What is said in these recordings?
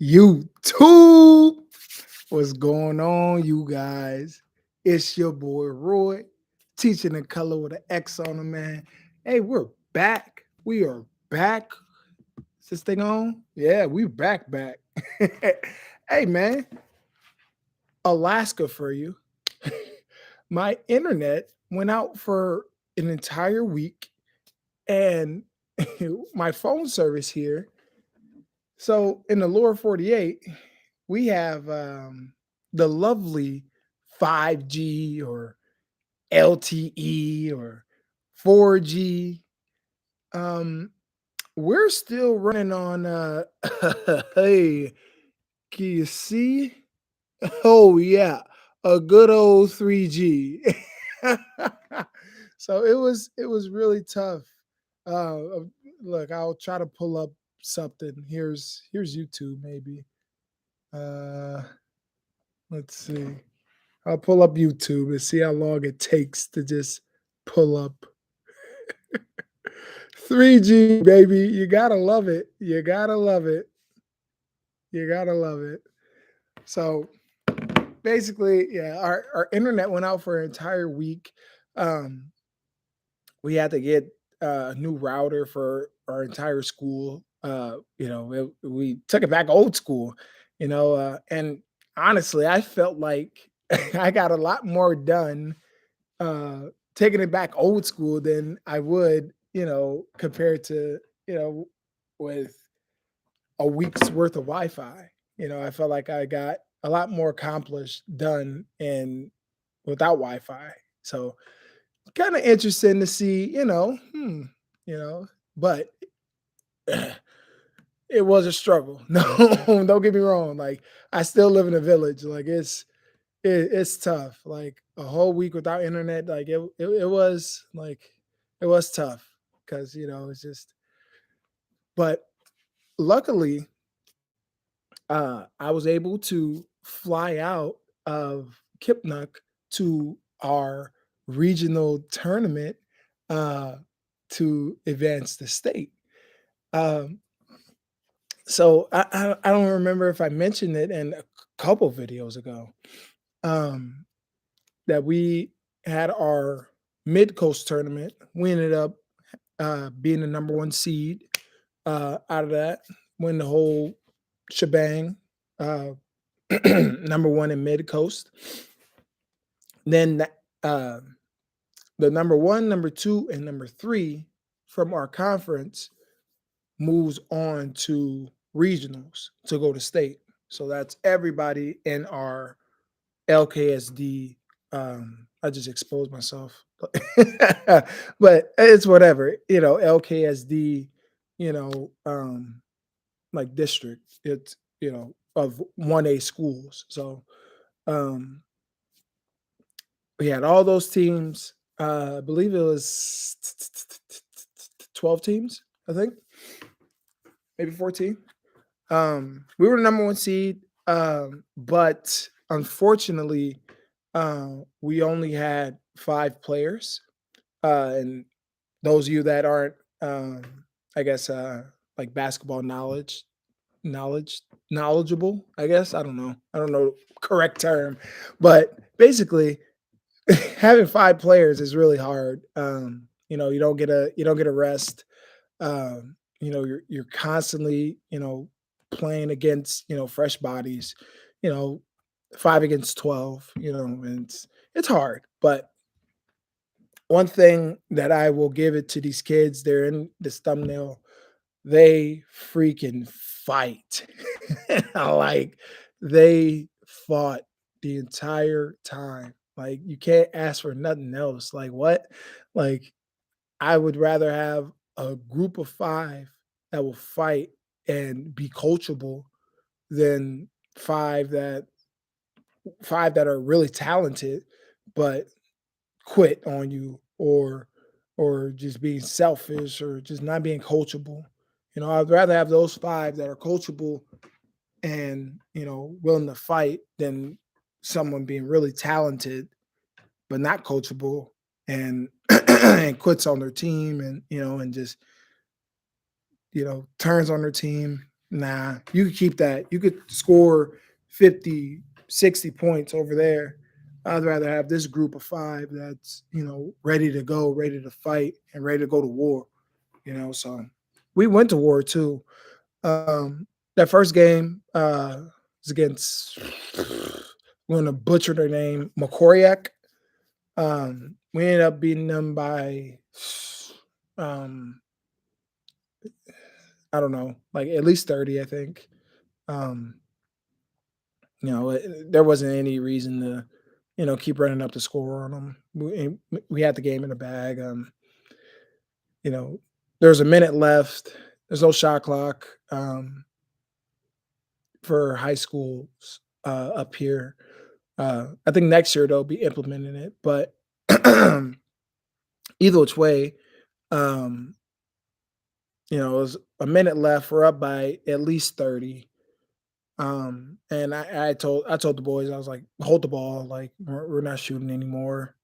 YouTube. What's going on, you guys? It's your boy Roy, teaching the color with an X on the man. Hey, we're back. We are back. Is this thing on? Yeah, we back. Hey man, Alaska for you. My internet went out for an entire week and my phone service here. So in the lower 48, we have the lovely 5G or LTE or 4G. Um, we're still running on hey, can you see? Oh yeah, a good old 3G. So it was really tough. Uh, look, I'll try to pull up something. Here's YouTube maybe. Uh, let's see. I'll pull up YouTube and see how long it takes to just pull up 3G, baby. You gotta love it. You gotta love it. You gotta love it. So basically, yeah, our internet went out for an entire week. Um, we had to get a new router for our entire school. We took it back old school, and honestly, I felt like I got a lot more done uh taking it back old school than I would, compared to, with a week's worth of Wi-Fi. I felt like I got a lot more accomplished done and without Wi-Fi. So kind of interesting to see, you know, but it was a struggle. No, don't get me wrong. Like I still live in a village. Like it's tough. Like a whole week without internet, like it was like it was tough because it's just. But luckily, I was able to fly out of Kipnuk to our regional tournament uh, to advance the state. Um, so I don't remember if I mentioned it in a couple videos ago. Um, that we had our mid coast tournament. We ended up being the number one seed out of that, win the whole shebang, uh, number one in mid coast. Then uh, the number one, number two, and number three from our conference moves on to regionals to go to state. So that's everybody in our LKSD. I just exposed myself, but it's whatever. LKSD. Like district. It's of 1A schools. So um, we had all those teams. I believe it was 12 teams. I think maybe 14. We were the number one seed, but unfortunately, we only had 5 players. And those of you that aren't, I guess, like basketball knowledge, knowledgeable. I guess I don't know correct term, but basically, having 5 players is really hard. You don't get a rest. You're constantly playing against fresh bodies. You know, 5 against 12. And it's hard. But one thing that I will give it to these kids, they're in this thumbnail. They freaking fight. Like they fought the entire time. Like you can't ask for nothing else. Like what? Like I would rather have a group of 5 that will fight and be coachable than 5 that 5 that are really talented but quit on you or just being selfish or just not being coachable. I'd rather have those 5 that are coachable and, willing to fight than someone being really talented but not coachable and and quits on their team and and just turns on their team. Nah, you could keep that. You could score 50, 60 points over there. I'd rather have this group of five that's, ready to go, ready to fight, and ready to go to war, So we went to war too. That first game was against, I'm going to butcher their name, Makoriak. We ended up beating them by, um, I don't know, like at least 30, I think. Um, there wasn't any reason to, keep running up the score on them. We had the game in the bag. You know, there was a minute left. There's no shot clock for high schools up here. I think next year they'll be implementing it, but either which way, um, it was a minute left. We're up by at least 30. And I told the boys, I was like, hold the ball, like we're not shooting anymore.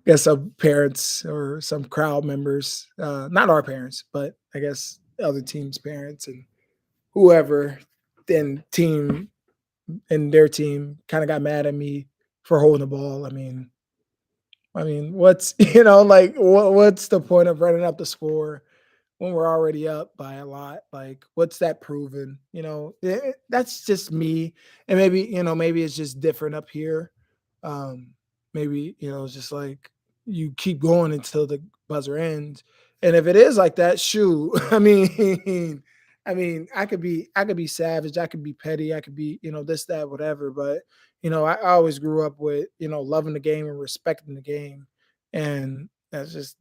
Guess some parents or some crowd members, not our parents, but I guess other teams' parents and whoever then team and their team kind of got mad at me for holding the ball. I mean, what's like what's the point of running up the score when we're already up by a lot? Like, what's that proven? That's just me, and maybe it's just different up here. Maybe it's just like you keep going until the buzzer ends, and if it is like that, shoot. I could be savage, I could be petty, I could be this, that, whatever. But I always grew up with loving the game and respecting the game, and that's just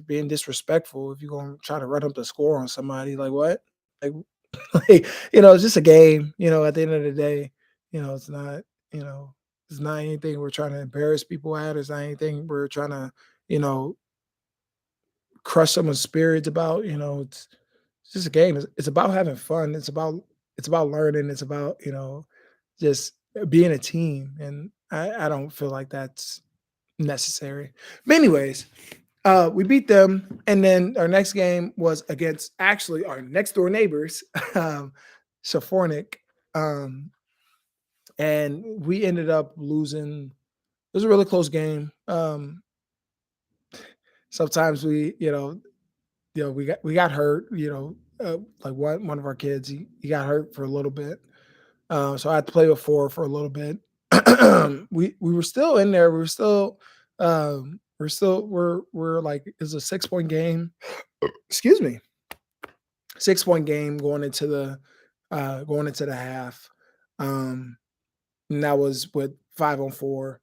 being disrespectful if you're gonna try to run up the score on somebody. Like what? Like, it's just a game. At the end of the day, it's not. You know, it's not anything we're trying to embarrass people at. It's not anything we're trying to you know crush someone's spirits about. It's just a game. It's about having fun. It's about learning. It's about just being a team. And I don't feel like that's necessary. But anyways, we beat them, and then our next game was against actually our next door neighbors, Shafornik, um, and we ended up losing. It was a really close game. Sometimes we got hurt. Like one of our kids, he got hurt for a little bit, so I had to play with four for a little bit. We were still in there. We were still we're like it's a 6 point game. Excuse me, 6 point game going into the half. Um, and that was with 5 on 4.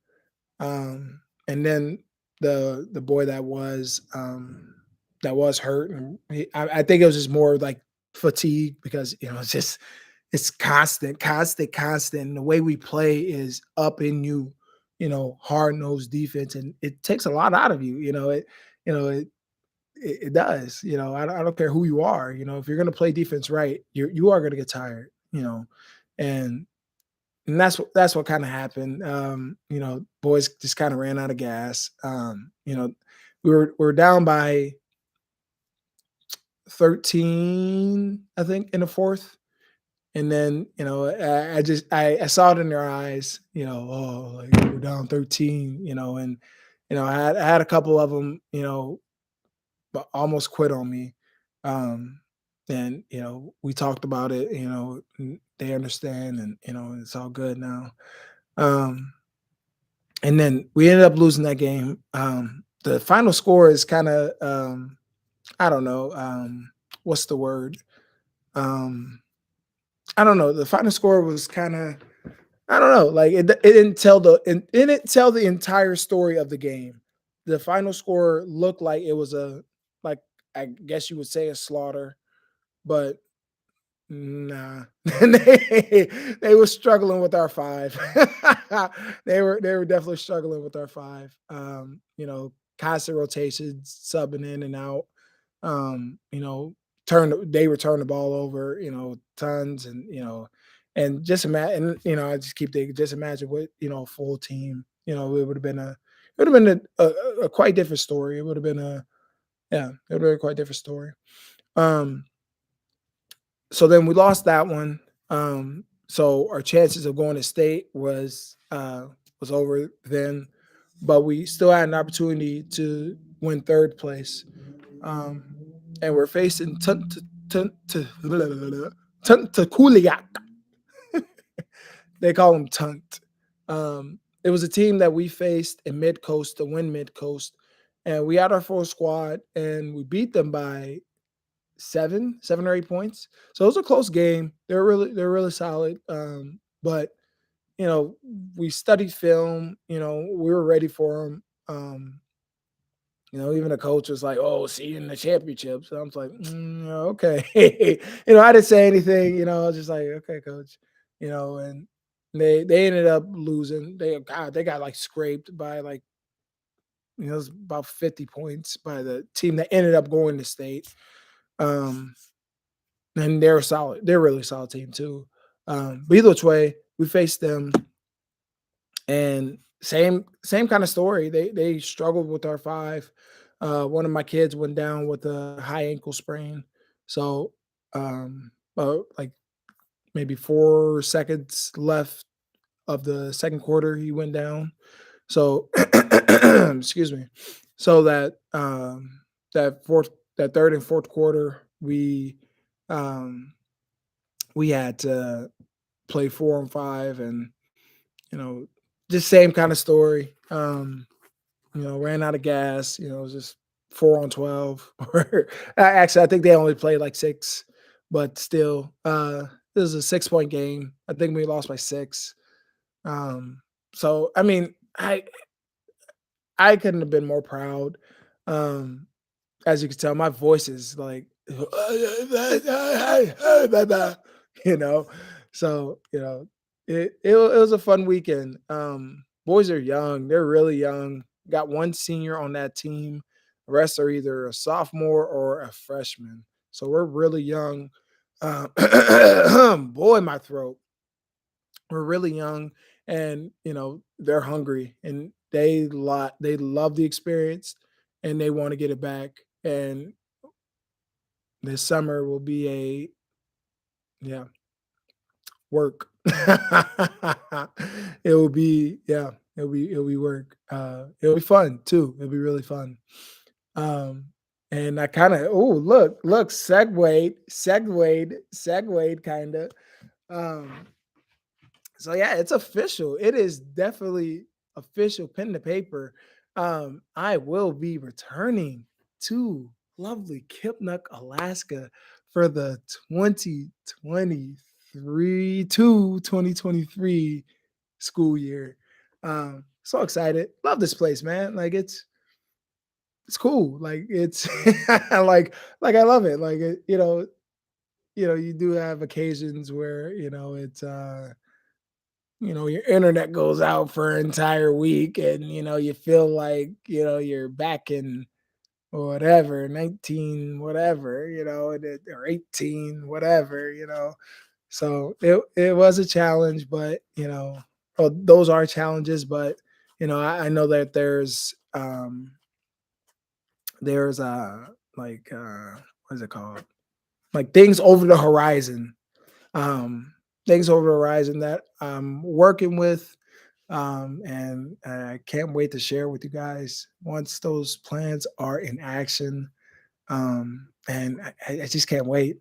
And then the boy that was hurt, and I think it was just more like fatigue because it's constant, constant, constant. And the way we play is up in you, hard nosed defense, and it takes a lot out of you. You know, it it does. I don't care who you are. If you're going to play defense right, you are going to get tired. And and that's what kind of happened. Boys just kind of ran out of gas. We were down by 13, I think, in the fourth. And then, I saw it in their eyes, oh, like we're down 13, and I had a couple of them, almost quit on me. Um, and we talked about it, and they understand, and it's all good now. Um, and then we ended up losing that game. The final score is kind of I don't know, what's the word? Um, I don't know. The final score was kind of I don't know. Like it didn't tell the entire story of the game. The final score looked like it was like I guess you would say a slaughter, but nah. They were struggling with our five. They were definitely struggling with our five. Constant rotations, subbing in and out. Um, you know, they would turn the ball over, tons, and just imagine. And I just keep thinking, just imagine what a full team. It would have been a quite different story. It would have been a yeah, it would have been a quite different story. Um, So then we lost that one. So our chances of going to state was over then, but we still had an opportunity to win third place. Um, and we're facing Tuntakuliak. They call them Tunt. It was a team that we faced in Mid Coast to win Mid Coast, and we had our full squad, and we beat them by 7 or 8 points. So it was a close game. They're really solid. But you know, we studied film. You know, we were ready for them. You know, even the coach was like, "Oh, see you in the championship." So I was like, "Okay." You know, I didn't say anything. You know, I was just like, "Okay, coach." You know, and they ended up losing. They got like scraped by like it was about 50 points by the team that ended up going to state. Um, and they're solid. They're a really solid team too. But either which way, we faced them, and same kind of story. They struggled with our five. One of my kids went down with a high ankle sprain, so like maybe 4 seconds left of the second quarter, he went down. So excuse me. So that fourth that third and fourth quarter, um we had to play 4 and 5, and you know, just same kind of story. You know, ran out of gas. You know, it was just 4 on 12. Or actually, I think they only played like six, but still, this is a 6 point game. I think we lost by six. Um, so I mean, I couldn't have been more proud. Um, as you can tell, my voice is like, you know. So it was a fun weekend. Boys are young; they're really young. Got one senior on that team. The rest are either a sophomore or a freshman. So we're really young. Boy, my throat. We're really young, and they're hungry, and they love the experience, and they want to get it back. And this summer will be a yeah work. It will be yeah it'll be work. It'll be fun too. It'll be really fun. Um, and I kind of look segued kind of. Um, So yeah, it's official. It is definitely official, pen to paper. I will be returning to lovely Kipnuk, Alaska for the 2023 to 2023 school year. So excited. Love this place, man. Like it's cool. Like it's like I love it. Like you do have occasions where, your internet goes out for an entire week, and you feel like you're back in whatever 19 whatever, or 18 whatever. So it was a challenge, but well, those are challenges, but I know that there's like what is it called, like things over the horizon, um things over the horizon that I'm working with. And I can't wait to share with you guys once those plans are in action. And I just can't wait.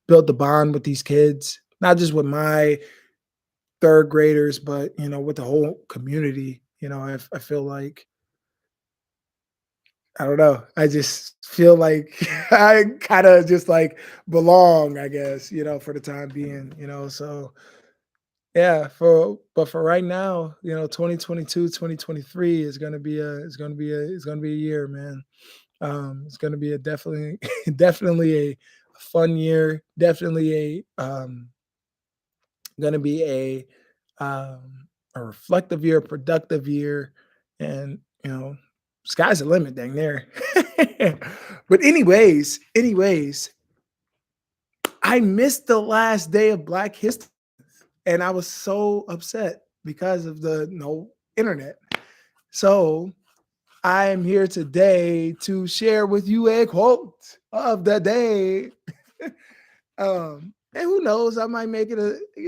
Build the bond with these kids, not just with my third graders, but with the whole community. I feel like I don't know. I just feel like I kind of just like belong, I guess, for the time being. So yeah, for right now, 2022, 2023 is gonna be a year, man. It's gonna be a definitely definitely a fun year. Definitely gonna be a reflective year, productive year, and sky's the limit, dang there. But anyways, I missed the last day of Black History. And I was so upset because of the no internet. So I am here today to share with you a quote of the day. And who knows? I might make it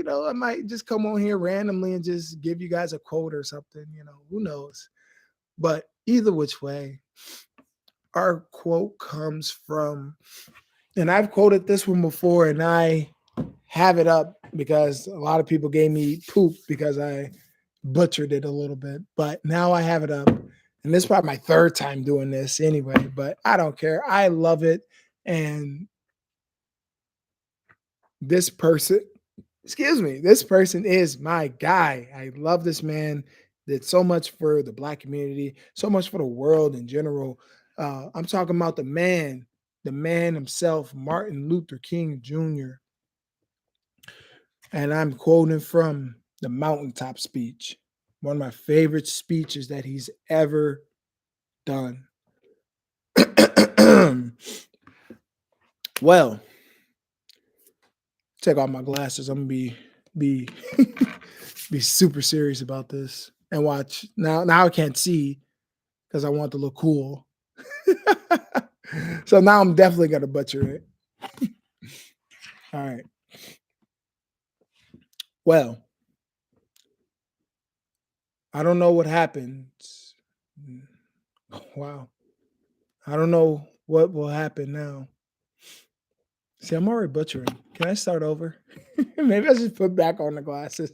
I might just come on here randomly and just give you guys a quote or something. Who knows? But either which way, our quote comes from, and I've quoted this one before, and I have it up because a lot of people gave me poop because I butchered it a little bit. But now I have it up. And this is probably my third time doing this anyway, but I don't care. I love it. And this person, excuse me, this person is my guy. I love this man. Did so much for the black community, so much for the world in general. I'm talking about the man himself, Martin Luther King Jr. And I'm quoting from the mountaintop speech, one of my favorite speeches that he's ever done. Well, take off my glasses. I'm gonna be be super serious about this and watch. Now I can't see because I want to look cool. So now I'm definitely gonna butcher it. All right. Well, I don't know what happens. Wow. I don't know what will happen now. See, I'm already butchering. Can I start over? Maybe I should put back on the glasses.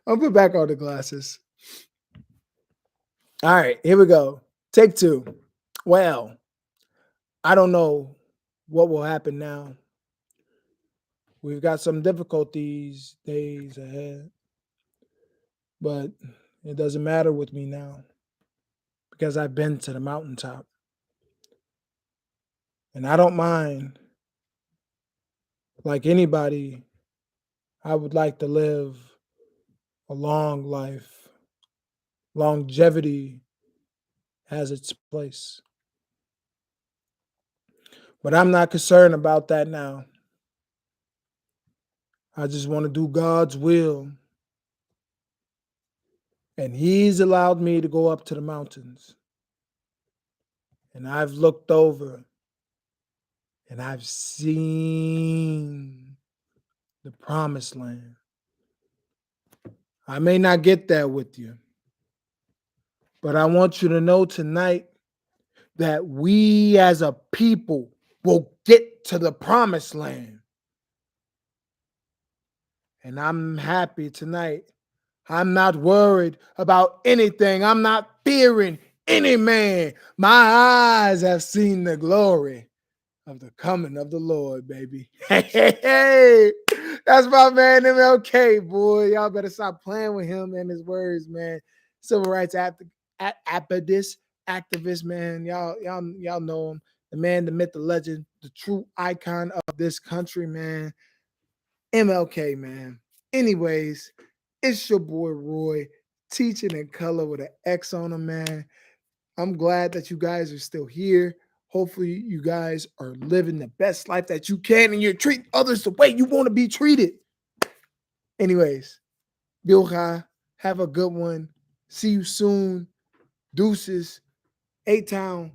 I'll put back on the glasses. All right, here we go. Take two. Well, I don't know what will happen now. We've got some difficulties days ahead, but it doesn't matter with me now because I've been to the mountaintop. And I don't mind, like anybody, I would like to live a long life. Longevity has its place. But I'm not concerned about that now. I just want to do God's will. And He's allowed me to go up to the mountains. And I've looked over and I've seen the promised land. I may not get there with you, but I want you to know tonight that we as a people will get to the promised land. And I'm happy tonight. I'm not worried about anything. I'm not fearing any man. My eyes have seen the glory of the coming of the Lord, baby. Hey, that's my man MLK, boy. Y'all better stop playing with him and his words, man. Civil rights activist, man. Y'all know him. The man, the myth, the legend, the true icon of this country, man. MLK, man. Anyways, it's your boy Roy, teaching in color with an X on him, man. I'm glad that you guys are still here. Hopefully, you guys are living the best life that you can and you're treating others the way you want to be treated. Anyways, Bilha, have a good one. See you soon. Deuces, A-Town.